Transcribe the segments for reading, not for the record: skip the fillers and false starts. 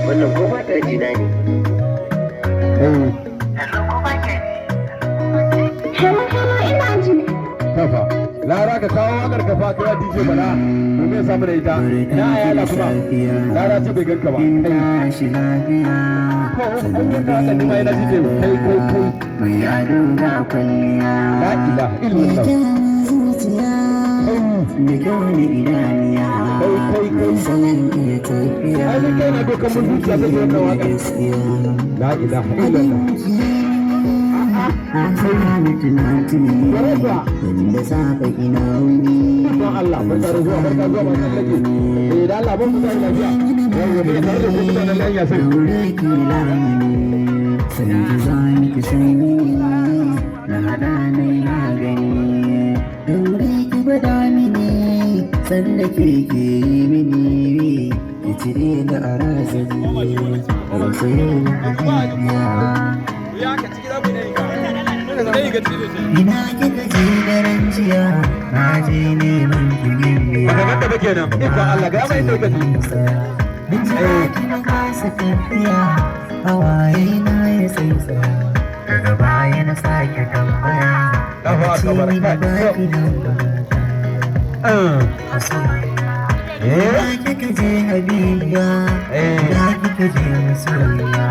wannan ko ba ta jina ne. Kafa Lara ka kawo wakar kafa kira DJ Bala domin ya samu da ita na ayala kuma Lara ce bai ganka ba ko an yi ka da nima yana DJ kai la ilaha illallah ai kai na dokan mun zuciya sai wannan wakar la ilaha illallah wanda safa ina wuni don Allah barka da zuwa barka zuwa barka lake da Allah ban ku tare lafiya yawa ne tare da ku mutanen lanya sai sai zan ki sai na hada ne magani dore ki bada mini sanda ke mini ki cire da arazani rasayin ahiya ina kika je daren jiya na je neman kigin biya ba ga da kenan ikon Allah ga mai dauke ni bin jira kina kasa tafiya hawaye na ya tsaitsa daga baya na sake tambaya daga ce ni ba baki nan ba ina kika je habibiya ina kika je masoyiya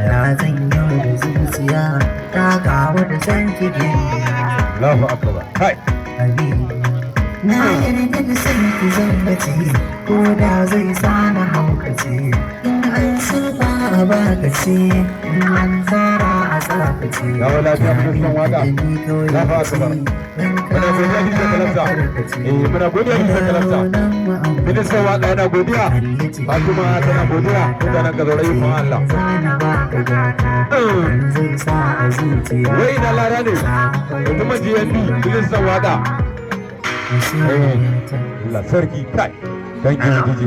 ya zan yau da zuciya ta kawo da san kigin Allahu akbar kai na yarda da san ki zan bace ko da zai sana haukace in an saba a baka ce in an fara a tsaka ce ya wala ta mun san waka Allahu akbar muna godiya da kalafta muna godiya da kalafta ministan waka yana godiya Fatima tana godiya mutanen gazarai fa Allah wai na lara ne kuma GNB ministan waka Allah sarki kai thank you DJ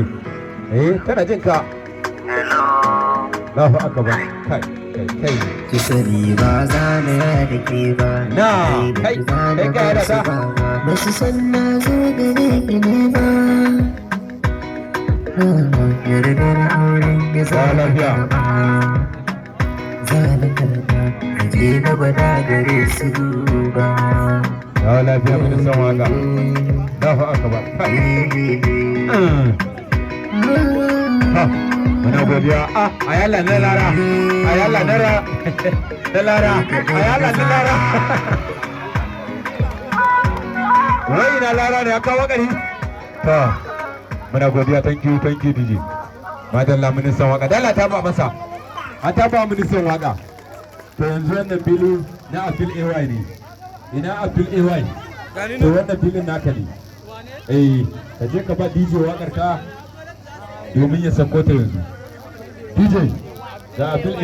tana jin ka Allahu akbar kai ki sani ba za na yada ke ba na kai ka yada ta ba su san na zo gare ki ne ba yardar auren ya za lafiya za na karba ka je na gwada gare su duba ya lafiya ministan waka Allahu akbar kai muna godiya ayala na lara ayala na lara ayala na lara wai na lara ne aka wakari to muna godiya thank you DJ madalla ministan waka dala ta ba masa an ta ba ministan waka to yanzu wannan fili na Abdul AY ne ina Abdul AY to wannan filin naka ne ka je ka ba DJ wakar ka domin ya sako ta yanzu DJ da Abdul